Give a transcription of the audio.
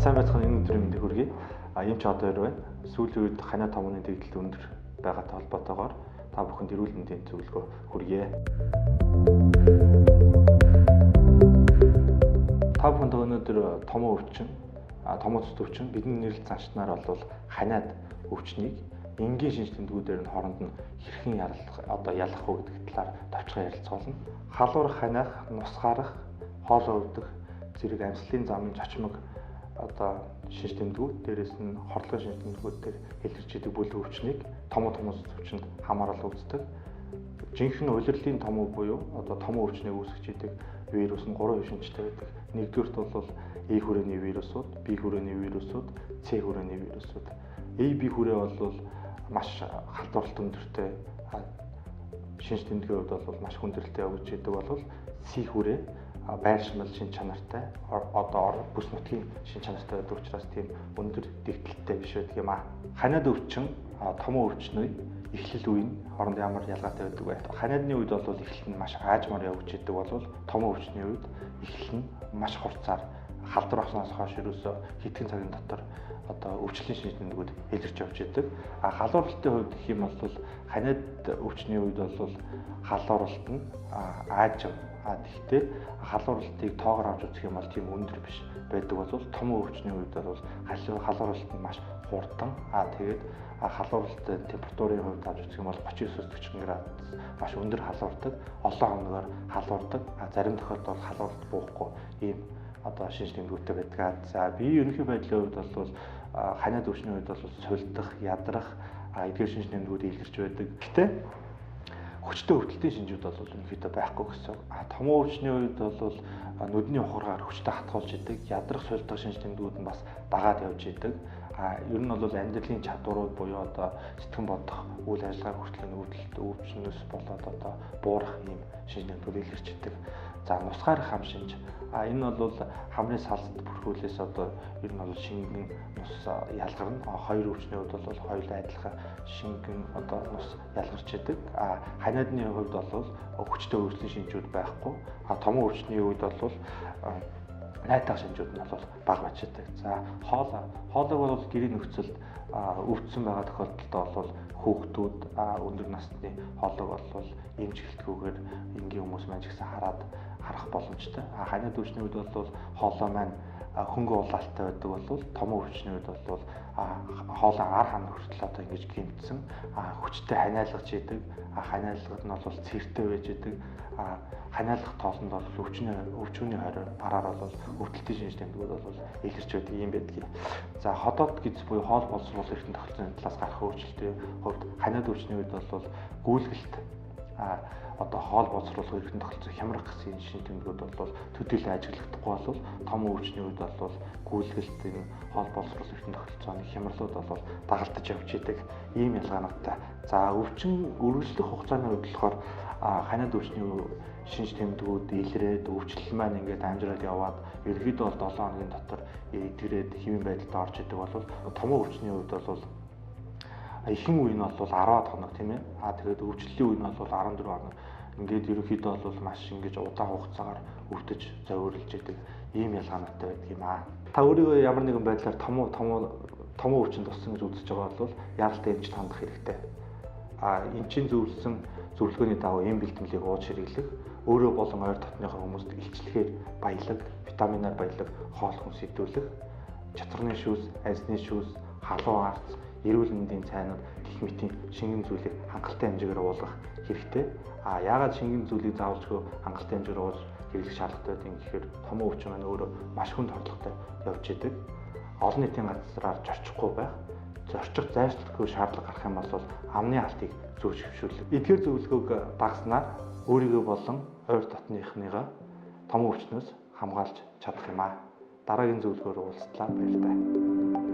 Сайн байцгаана, энэ өдрийн мэндийг хүргэе. Ийм ч одоо 2 байна. Сүүлийн үед ханиа томооны дэгдэлт өндөр байгаатай холбоотойгоор та бүхэнд эрүүл мэндийн зөвлөгөө хүргье. Та бүхэнд өнөөдөр томоо өвчин, томоо цэц өвчин бидний нэрлэл заншнаар бол ханиад өвчнийг энгийн шинж тэмдгүүдээр нь хооронд нь хэрхэн ялах вэ гэдэг талаар товчхон ярилцгаална. Халуурах, ханиах, нус гарах, хоолой өвдөх, зэрэг амьслын замын чочмог шинж тэмдгүүд, дээрээс нь хорлогын шинж тэмдгүүдээр илэрч идэг бүлэг өвчнийг томоо цэц өвчөнд хамаарал үздэг. Жинхэнэ улирлын томоо буюу томоо өвчнийг үүсгэж идэг вирус нь 3 шинжтэй байдаг. Нэгдүгээрт бол E хүрээний вирусууд, B хүрээний вирусууд, C хүрээний вирусууд. A, B хүрээ бол маш халдварлалт өндөртэй, шинж тэмдгийн хувьд бол маш хүндрэлтэй явж идэг бол C хүрээ байр шимэл шин чанартай, бүс нутгийн шин чанартай байдаг учраас тийм өндөр дэгдэлттэй биш байдаг юм аа. Ханиад өвчин, томоо өвчний эхлэл үе нь хооронд ямар ялгаатай байдаг вэ? Ханиадны үед бол эхлэл нь маш аажмаар явж идэг бол томоо өвчний үед эхлэл нь маш хурцаар халдвар авснаас хойш ерөөсөө хэдхэн цагийн дотор өвчлөлийн шинж тэмдгүүд илэрч явж идэг. Халууралтын хувьд гэх юм бол ханиад өвчний үед бол халууралт нь аажим. Тэгэхдээ халууралтыг тоогоор авч үзэх юм бол тийм өндөр биш байдаг бол томоо өвчний үед бол халууралт нь маш хурдан. Тэгээд халууралтын температурын хувьд авч үзэх юм бол 39-40 градус маш өндөр халуурдаг, олон хоногоор халуурдаг. Зарим тохиолдолд халууралт буухгүй ийм шинж тэмдгүүдтэй байдаг. За би ерөнхий байдлын хувьд бол ханиад өвчний үед бол сулдах, ядрах эдгээр шинж тэмдгүүд илэрч байдаг. Гэхдээ хүчтэй өвдөлтийн шинжүүд бол ерөнхийдөө байхгүй гэсэн. Томоо өвчний үед бол нүдний ухаргаар хүчтэй хатгуулж идэг, ядрах, сулдах шинж тэмдгүүд нь бас дагаад явж идэг. Ер нь бол амьдралын чадварууд буюу сэтгэн бодох, үйл ажиллагаа хүртэл өвчнөөс болоод буурах ийм шинж тэмдгүүд илэрч идэг. За нус гарах хам шинж. Энэ бол хамрын салд бүрхүүлээс ер нь бол шингэн нус ялгарна. Хоёр өвчний хувьд бол хоёулаа адилхан шингэн нус ялгарч идэг. Ханиадны хувьд бол хүчтэй өвчлийн шинжүүд байхгүй. Томоо өвчний үед бол найтах шинжүүд нь бол бага байж идэг. За хоолойг бол гэрийн нөхцөлд өвдсөн байгаа тохиолдолд бол хүүхдүүд өндөр насны хоолойг бол эмчилтгүйгээр энгийн хүмүүс маань ч гэсэн харах боломжтой. Ханиад өвчний үед бол хоолой маань хөнгө улаалтай байдаг бол томоо өвчний үед бол хоолой ар хана хүртэл ингэж гэмтсэн хүчтэй ханиалгаж идэг. Ханиалгад нь бол цэртэй байж идэг. Ханиалгах тоолонд бол өвчүүний араар бол өвдөлтийн шинж тэмдгүүд бол илэрч байдаг юм байдгийг. За ходоод гиз буюу хоол боловсруулах эрдэнэ тогтолцооны талаас гарах өөрчлөлтийн хувьд ханиад өвчний үед бол гүйлгэлт хоол боловсруулах эрдэнэ тогтолцоо хямрах гэсэн шинж тэмдгүүд бол төдийлөн ажиглагдахгүй бол томоо өвчний үед бол гүйлгэлт хоол боловсруулах эрдэнэ тогтолцооны хямралууд бол дагалдаж явж идэг ийм ялгаануудтай. За өвчин үргэлжлэх хугацааны хувьд болохоор ханиад өвчний шинж тэмдгүүд илрээд өвчлөл маань ингээд амжираад яваад ерөнхийдөө бол 7 хоногийн дотор эдгэрээд хэвийн байдалд орж идэг бол томоо өвчний хувьд бол ихэнх үе нь бол 10-аад хоног тийм ээ. Тэгээд өвчлөлийн үе нь бол 14 хоног. Ингээд ерөнхийдөө бол маш ингэж удаан хугацаагаар өвдөж зовирлж идэг ийм ялгаануудтай байдаг юм аа. Та өөрийгөө ямар нэгэн байдлаар томоо өвчнөд туссан гэж үзэж байгаа бол яаралтай эмчт хандах хэрэгтэй. Эмчийн зөвлөсөн зөвлөгөөний дагуу эм бэлтгэлийг ууж хэрэглэх, өөрөө болон ойр дотныхоо хүмүүст илчлэхээр баялаг, витаминаар баялаг хоол хүнс идэвхжүүлэх, чатварны шүүс, айсны шүүс, халуун арц, эрүүл мэндийн цайнууд гэх мэтийн шингэн зүйлийг хангалттай хэмжээгээр уулгах хэрэгтэй. Яагаад шингэн зүйлийг заавалжгүй хангалттай хэмжээгээр уулж хэрэглэх шаардлагатай гэдэг юм гэхээр томоо өвчин маань өөрөө маш хүнд хордлоготой явж идэг. Олон нийтийн газраар зорчихгүй байх, зорчих зайлшгүй шаардлага гарах юм бол амны алтыг зөөж хөвшүүлэх. Эдгээр зөвлөгөөг дагснаар өөрийгөө болон ойр дотныхныгаа томоо өвчнөөс хамгаалж чадах юм аа. Дараагийн зөвлөгөөр уулзлаа. Баярлалаа.